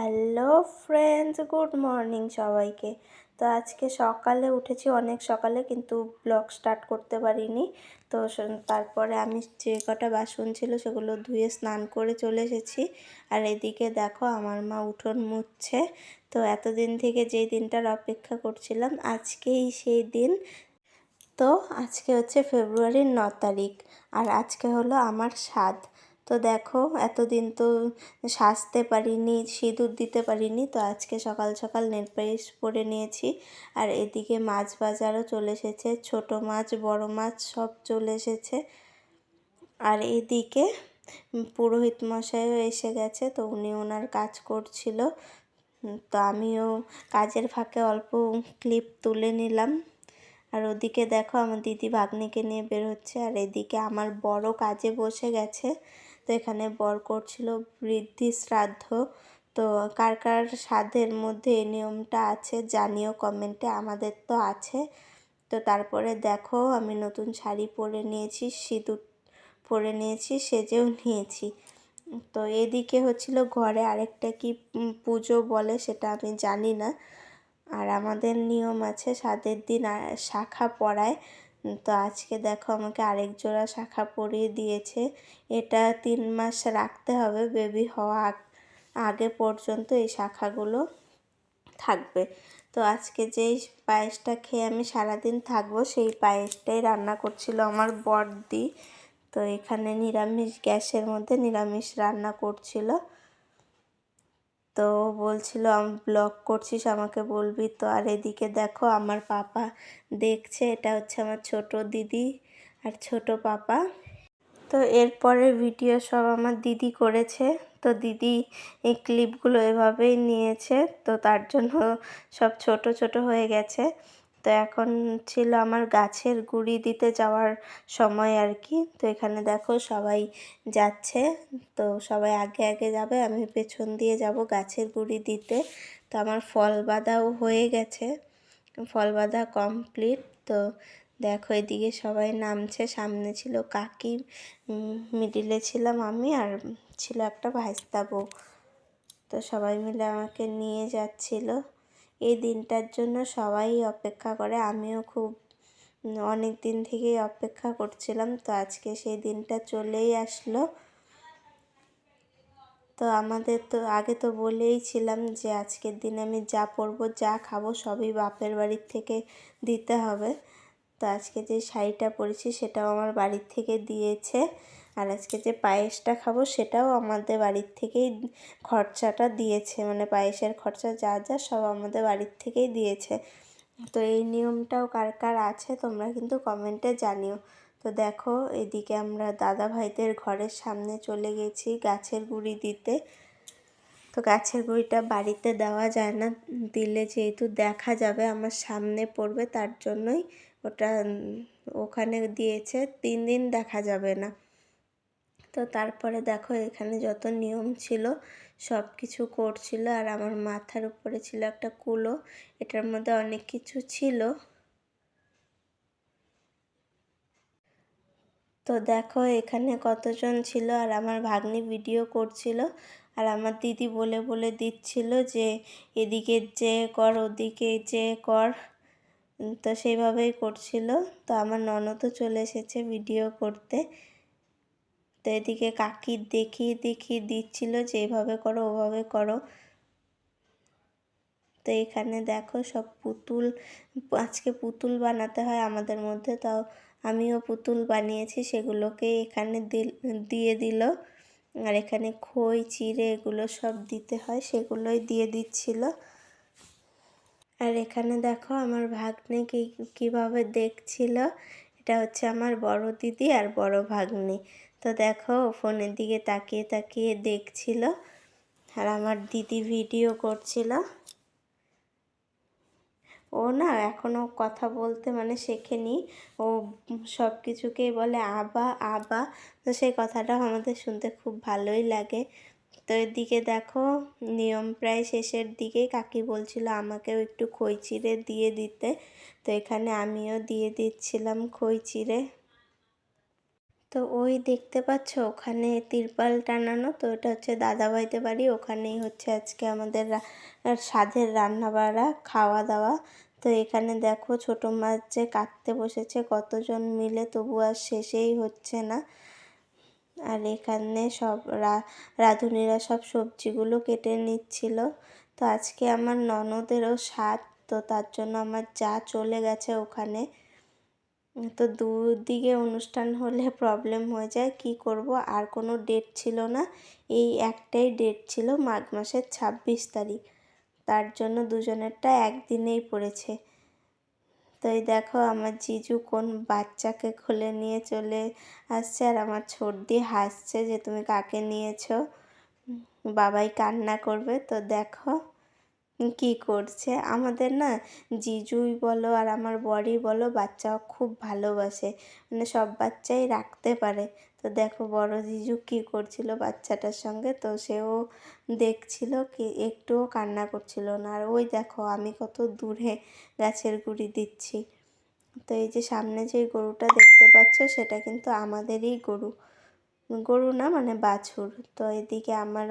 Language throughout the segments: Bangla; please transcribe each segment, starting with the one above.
হ্যালো ফ্রেন্ডস, গুড মর্নিং সবাইকে। তো আজকে সকালে উঠেছি, অনেক সকালে, কিন্তু ব্লগ স্টার্ট করতে পারিনি। তো তারপরে আমি যে কটা বাসন ছিল সেগুলো ধুয়ে স্নান করে চলে এসেছি। আর এদিকে দেখো আমার মা উঠোন মুছছে। তো এতদিন থেকে যেই দিনটার অপেক্ষা করছিলাম, আজকেই সেই দিন। তো আজকে হচ্ছে ফেব্রুয়ারির 9 তারিখ, আর আজকে হলো আমার সাধ। তো দেখো এতদিন তো সাজতে পারিনি, সিঁদুর দিতে পারিনি, তো আজকে সকাল সকাল নেল পালিশ পরে নিয়েছি। আর এদিকে মাছ বাজারও চলে এসেছে, ছোট মাছ বড় মাছ সব চলে এসেছে। আর এদিকে পুরোহিত মশাইও এসে গেছে, তো উনি ওনার কাজ করছিল। তো আমিও কাজের ফাঁকে অল্প ক্লিপ তুলে নিলাম। আর ওদিকে দেখো আমার দিদি ভাগ্নিকে নিয়ে বের হচ্ছে। আর এদিকে আমার বড় কাজে বসে গেছে। তো এখানে বর করছিল বৃদ্ধি শ্রাদ্ধ। তো কার কার সাধের মধ্যে এই নিয়মটা আছে জানিও কমেন্টে, আমাদের তো আছে। তো তারপরে দেখো আমি নতুন শাড়ি পরে নিয়েছি, সিঁদুর পরে নিয়েছি, সেজেও নিয়েছি। তো এদিকে হচ্ছিল ঘরে আরেকটা কি পুজো বলে সেটা আমি জানি না। আর আমাদের নিয়ম আছে সাতের দিন শাঁখা পরায়। তো আজকে দেখো আমাকে আরেক জোড়া শাঁখা পরিয়ে দিয়েছে। এটা 3 মাস রাখতে হবে, বেবি হওয়া আগে পর্যন্ত এই শাঁখাগুলো থাকবে। তো আজকে যেই পায়েসটা খেয়ে আমি সারাদিন থাকবো সেই পায়েসটাই রান্না করছিল আমার বড়দি। তো এখানে নিরামিষ, গ্যাসের মধ্যে নিরামিষ রান্না করছিল। তো বলছিল আমি ব্লগ করছিস আমাকে বলবি তো। আর এদিকে দেখো আমার পাপা দেখছে, এটা হচ্ছে আমার ছোট দিদি আর ছোট পাপা। তো এরপরের ভিডিও সব আমার দিদি করেছে। তো দিদি এই ক্লিপগুলো এভাবেই নিয়েছে, তো তার জন্য সব ছোট ছোট হয়ে গেছে। তো এখন ছিল আমার গাছের গুঁড়ি দিতে যাওয়ার সময় আর কি। তো এখানে দেখো সবাই যাচ্ছে, তো সবাই আগে আগে যাবে, আমি পেছন দিয়ে যাব গাছের গুঁড়ি দিতে। তো আমার ফল বাঁধাও হয়ে গেছে, ফল বাঁধা কমপ্লিট। তো দেখো এদিকে সবাই নামছে, সামনে ছিল কাকি, মিডিলে ছিলাম আমি, আর ছিল একটা ভাইস্তা বউ। তো সবাই মিলে আমাকে নিয়ে যাচ্ছিল। এই দিনটার জন্য সবাই অপেক্ষা করে, আমিও খুব অনেক দিন থেকেই অপেক্ষা করছিলাম। তো আজকে সেই দিনটা চলেই আসলো। তো আমাদের তো আগে তো বলেই ছিলাম যে আজকের দিনে আমি যা পরবো যা খাবো সবই বাপের বাড়ির থেকে দিতে হবে। তো আজকে যে শাড়িটা পরেছি সেটাও আমার বাড়ির থেকে দিয়েছে। আর আজকে যে পায়েসটা খাবো সেটাও আমাদের বাড়ির থেকেই খরচাটা দিয়েছে, মানে পায়েসের খরচা যা যা সব আমাদের বাড়ির থেকেই দিয়েছে। তো এই নিয়মটাও কার কার আছে তোমরা কিন্তু কমেন্টে জানিও। তো দেখো এদিকে আমরা দাদা ভাইদের ঘরের সামনে চলে গেছি গাছের গুঁড়ি দিতে। তো গাছের গুঁড়িটা বাড়িতে দেওয়া যায় না, দিলে যেহেতু দেখা যাবে আমার সামনে পড়বে, তার জন্যই ওটা ওখানে দিয়েছে, 3 দিন দেখা যাবে না। তো তারপরে দেখো এখানে যত নিয়ম ছিল সব কিছু করছিল। আর আমার মাথার উপরে ছিল একটা কুলো, এটার মধ্যে অনেক কিছু ছিল। তো দেখো এখানে কতজন ছিল, আর আমার ভাগ্নি ভিডিও করছিল, আর আমার দিদি বলে বলে দিচ্ছিল যে এদিকে যে কর ওদিকে যে কর। তো সেইভাবেই করছিল। তো আমার ননদও চলে এসেছে ভিডিও করতে। তো এদিকে কাকি দেখিয়ে দেখিয়ে দিচ্ছিল যে এভাবে করো ওভাবে করো। তো এখানে দেখো সব পুতুল, আজকে পুতুল বানাতে হয় আমাদের মধ্যে, তাও আমিও পুতুল বানিয়েছি, সেগুলোকে এখানে দিয়ে দিল। আর এখানে খই চিড়ে এগুলো সব দিতে হয়, সেগুলোই দিয়ে দিচ্ছিল। আর এখানে দেখো আমার ভাগ্নে কীভাবে দেখছিল, এটা হচ্ছে আমার বড় দিদি আর বড় ভাগ্নি। তো দেখো ফোনের দিকে তাকিয়ে তাকিয়ে দেখছিল, আর আমার দিদি ভিডিও করছিল। ও না এখনও কথা বলতে মানে শেখেনি, ও সব কিছুকেই বলে আবা আবা। তো সেই কথাটা আমাদের শুনতে খুব ভালোই লাগে। তো এদিকে দেখো নিয়ম প্রায় শেষের দিকে, কাকি বলছিল আমাকেও একটু খই চিড়ে দিয়ে দিতে। তো এখানে আমিও দিয়ে দিচ্ছিলাম খই চিড়ে। তো তো ওই দেখতে পাচ্ছ ওখানে তিরপাল টানানো, তো এটা হচ্ছে দাদাভাইদের বাড়ি। ওখানেই হচ্ছে আজকে আমাদের সাধের রান্না বাড়া খাওয়া দাওয়া। তো এখানে দেখো ছোটো মাছ যে কাটতে বসেছে কতজন মিলে, তবু আর শেষেই হচ্ছে না। আর এখানে সব রাঁধুনিরা সব সবজিগুলো কেটে নিচ্ছিল। তো আজকে আমার ননদেরও সাধ, তো তার জন্য আমার যা চলে গেছে ওখানে। তো দুদিকে অনুষ্ঠান হলে প্রবলেম হয়ে যায়, কি করব, আর কোনো ডেট ছিল না, এই একটাই ডেট ছিল মাঘ মাসের 26 তারিখ, তার জন্য দুজনেরটা একদিনেই পড়েছে। তো এই দেখো আমার জিজু কোন বাচ্চাকে কোলে নিয়ে চলে আসছে, আর আমার ছোটদি হাসছে যে তুমি কাকে নিয়েছো, বাবাই কান্না করবে। তো দেখো কি করছে। আমাদের না জিজুই বলো আর আমার বরই বলো বাচ্চা খুব ভালোবাসে, মানে সব বাচ্চাই রাখতে পারে। তো দেখো বড় জিজু কি করছিল বাচ্চাটার সঙ্গে, তো সেও দেখছিল, কি একটুও কান্না করছিল না। আর ওই দেখো আমি কত দূরে গাছের গুঁড়ি দিচ্ছি। তো এই যে সামনে যে গরুটা দেখতে পাচ্ছ সেটা কিন্তু আমাদেরই গরু না মানে বাছুর। তো এদিকে আমার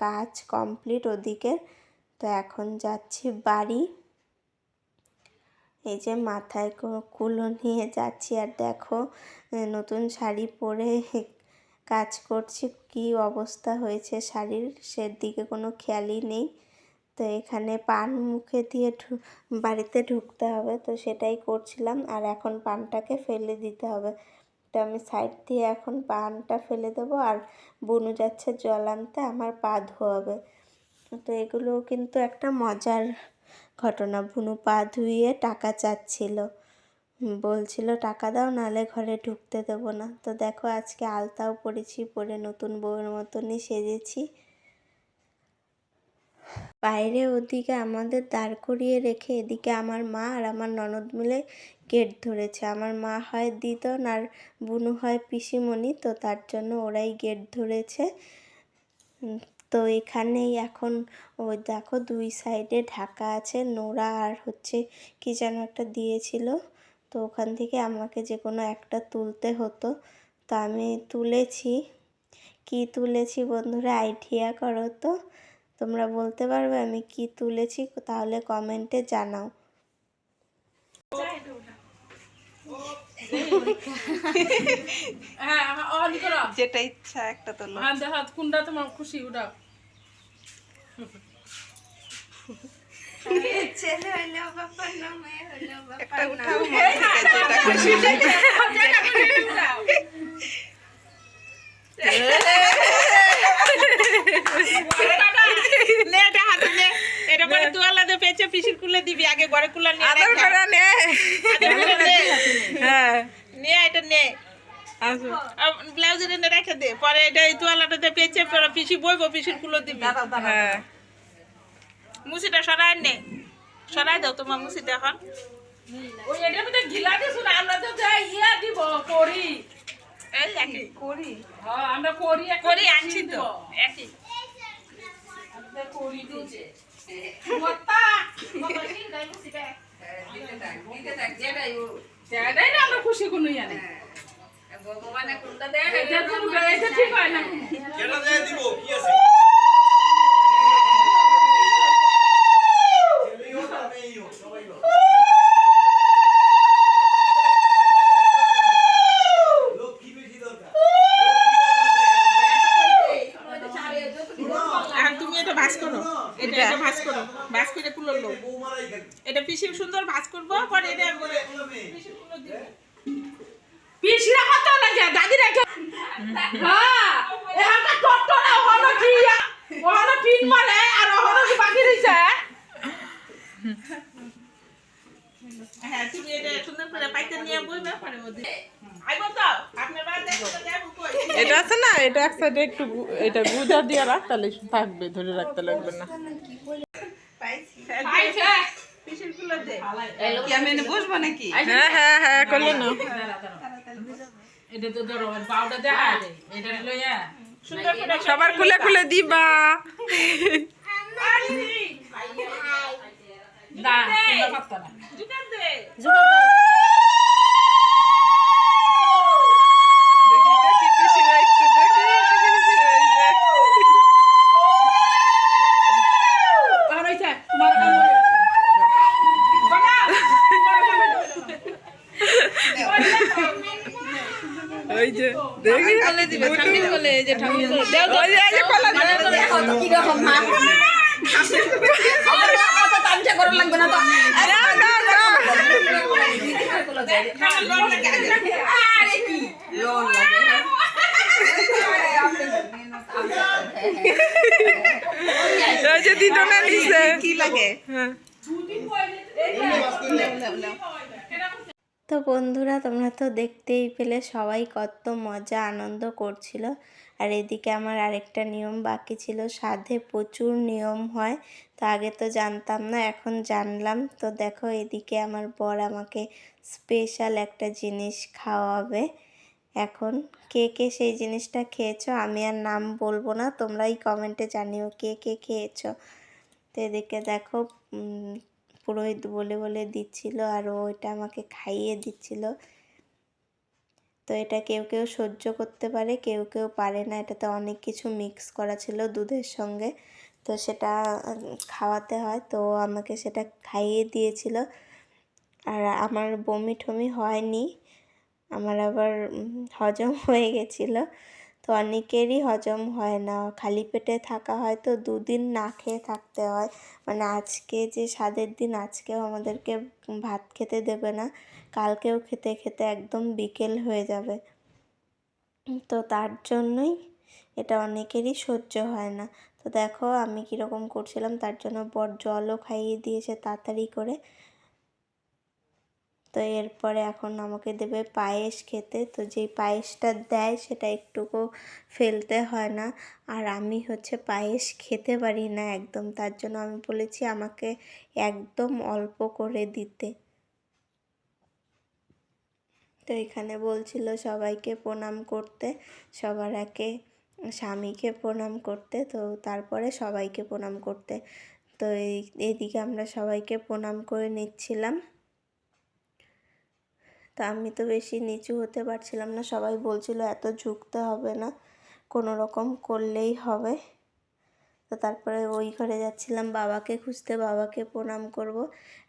কাজ কমপ্লিট ওদিকে। তো এখন যাচ্ছি বাড়ি, এই যে মাথায় কুলো নিয়ে যাচ্ছি। আর দেখো নতুন শাড়ি পরে কাজ করছি, কি অবস্থা হয়েছে শাড়ির, সেদিকে কোনো খেয়ালই নেই। তো এখানে পান মুখে দিয়ে বাড়িতে ঢুকতে হবে, তো সেটাই করছিলাম। আর এখন পানটাকে ফেলে দিতে হবে, তো আমি সাইড দিয়ে এখন পানটা ফেলে দেবো। আর বুনু যাচ্ছে জল আনতে, আমার পা ধোয়াবে। তো এগুলো কিন্তু একটা মজার ঘটনা। বুনু পা ধুইয়ে টাকা চাচ্ছিল, বলছিল টাকা দাও নাহলে ঘরে ঢুকতে দেবো না। তো দেখো আজকে আলতাও পরেছি, পরে নতুন বউয়ের মতনই সেজেছি। বাইরে ওদিকে আমাদের দাঁড় করিয়ে রেখে এদিকে আমার মা আর আমার ননদ মিলে গেট ধরেছে। আমার মা হয় দিদন আর বুনু হয় পিসিমণি, তো তার জন্য ওরাই গেট ধরেছে। তো এখানেই এখন ওই দেখো দুই সাইডে ঢাকা আছে, নোড়া আর হচ্ছে কি যেন একটা দিয়েছিল, তো ওখান থেকে আমাকে যে কোনো একটা তুলতে হতো। তো আমি তুলেছি, কি তুলেছি বন্ধুরা আইডিয়া করো তো, তোমরা বলতে পারবে আমি কি তুলেছি, তাহলে কমেন্টে জানাও। যেটা ইচ্ছা একটা তোলো, কোনটা তোমার খুশি ওটা। ছেলে হইলো বাবার নাম, মেয়ে হইলো বাবার নাম। যেটা খুশি পিসির কুলে দিবি, আগে ঘরে কুলা নিয়ে এটা নে ব্লাউজ রেখে দে, পরে এটা তোয়ালাটাতে পেঁচে পিসি বইবো, পিসির কুলো দিবি। মুসিটা সরাই নে, সরাই দাও তোমার মুসিটা এখন। ওই এটার মধ্যে গিলা দিছু না, আমরা তো যাই ইয়া দিব করি, এই একই করি। হ্যাঁ আমরা করি আনছি তো একই আমরা করি দিছে মতা মতা কি গাই মুসিটা যেটাই না আমরা খুশি কোনো জানি ভগবানে কোনটা দেয় এটা তো এটা ঠিক হয় না, যেটা দেয় দিব কি আছে। এটা পিসি সুন্দর ভাজ করবো, পরে এটা পিসিরা কত লাগে দাদি রেখে হ্যাঁ এখানটা টট্ট না হলো কি হলো পিন মারে আর হলো কি বাকি রইছে। হ্যাঁ তুমি এটা সুন্দর করে পাইতে নিয়ে বইবা, পরে ওদি আইবো তো আপনার বাড়ি দেখতে যাব কই। এটা আছে না, এটা এক সাইডে একটু এটা গুজা দিয়ে রাখ, তাহলে থাকবে, ধরে রাখতে লাগবে না। পাইছে পিসির কুলে দে কি আমি এনে বসবো নাকি? হ্যাঁ হ্যাঁ হ্যাঁ করলে না, এটা তো ধরো পাউডার দেখা যায়, এটা লইয়া সুন্দর করে সবার কুলে কুলে দিবা। না তোমরা পারতা না, জুকার দে জুকার দাও। দেখি বলে দিবে ঠাকুর বলে এই যে ঠাকুর বলে দাও দাও এই যে কলা দেখো তো কি রকম মা আর অত তামসা করা লাগবে না তো না না না আরে কি লোন লাগে এই যে দিদনা নিছে কি লাগে হ্যাঁ তো বন্ধুরা তোমরা তো দেখতেই পেলে সবাই কত মজা আনন্দ করছিল। আর এদিকে আমার আরেকটা নিয়ম বাকি ছিল, সাধে প্রচুর নিয়ম হয়, তো আগে তো জানতাম না, এখন জানলাম। তো দেখো এদিকে আমার বর আমাকে স্পেশাল একটা জিনিস খাওয়াবে। এখন কে কে সেই জিনিসটা খেয়েছো, আমি আর নাম বলবো না, তোমরাই কমেন্টে জানিও কে কে খেয়েছো। তো এদিকে দেখো পুরোহিত বলে বলে দিচ্ছিল আর ওইটা আমাকে খাইয়ে দিচ্ছিল। তো এটা কেউ কেউ সহ্য করতে পারে, কেউ কেউ পারে না, এটাতে অনেক কিছু মিক্স করা ছিল দুধের সঙ্গে, তো সেটা খাওয়াতে হয়। তো আমাকে সেটা খাইয়ে দিয়েছিল। আর আমার বমি ঠমি হয়নি, আমার আবার হজম হয়ে গেছিলো। তো অনেকেরই হজম হয় না, খালি পেটে থাকা হয়, তো 2 দিন না খেয়ে থাকতে হয়। মানে আজকে যে স্বাদের দিন, আজকেও আমাদেরকে ভাত খেতে দেবে না, কালকেও খেতে খেতে একদম বিকেল হয়ে যাবে। তো তার জন্যই এটা অনেকেরই সহ্য হয় না। তো দেখো আমি কীরকম করছিলাম, তার জন্য বর জলও খাইয়ে দিয়েছে তাড়াতাড়ি করে। তো এরপরে এখন আমাকে দেবে পায়েস খেতে। তো যেই পায়েসটা দেয় সেটা একটুকু ফেলতে হয় না, আর আমি হচ্ছে পায়েস খেতে পারি না একদম, তার জন্য আমি বলেছি আমাকে একদম অল্প করে দিতে। তো এখানে বলছিল সবাইকে প্রণাম করতে, সবার আগে স্বামীকে প্রণাম করতে, তো তারপরে সবাইকে প্রণাম করতে। তো এইদিকে আমরা সবাইকে প্রণাম করে নিচ্ছিলাম। তা আমি তো বেশি নিচু হতে পারছিলাম না, সবাই বলছিল এত ঝুঁকতে হবে না, কোনো রকম করলেই হবে। তো তারপরে ওই ঘরে যাচ্ছিলাম বাবাকে খুঁজতে, বাবাকে প্রণাম করব।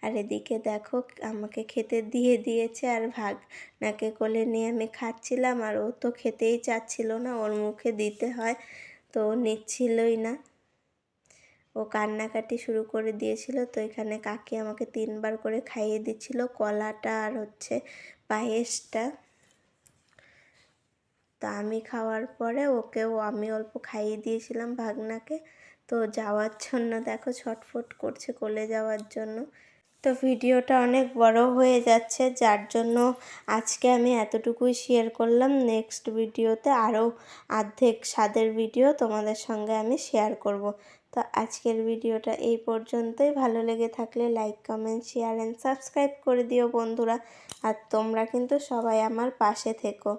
আর এদিকে দেখো আমাকে খেতে দিয়ে দিয়েছে, আর ভাগনাকে কোলে নিয়ে আমি খাচ্ছিলাম, আর ও তো খেতেই চাচ্ছিল না, ওর মুখে দিতে হয়, তো ও নিচ্ছিলই না, ও কান্নাকাটি শুরু করে দিয়েছিল। তো এখানে কাকি আমাকে 3বার করে খাইয়ে দিচ্ছিল, কলাটা আর হচ্ছে পায়েসটা। তো আমি খাওয়ার পরে ওকেও আমি অল্প খাইয়ে দিয়েছিলাম ভাগনাকে। তো যাওয়ার জন্য দেখো ছটফট করছে কোলে যাওয়ার জন্য। তো ভিডিওটা অনেক বড় হয়ে যাচ্ছে, যার জন্য আজকে আমি এতটুকুই শেয়ার করলাম। নেক্সট ভিডিওতে আরও অর্ধেক স্বাদের ভিডিও তোমাদের সঙ্গে আমি শেয়ার করব। তো আজকের ভিডিওটা এই পর্যন্তই, ভালো লেগে থাকলে like comment share and subscribe করে দিও বন্ধুরা। আর তোমরা কিন্তু সবাই আমার পাশে থেকো।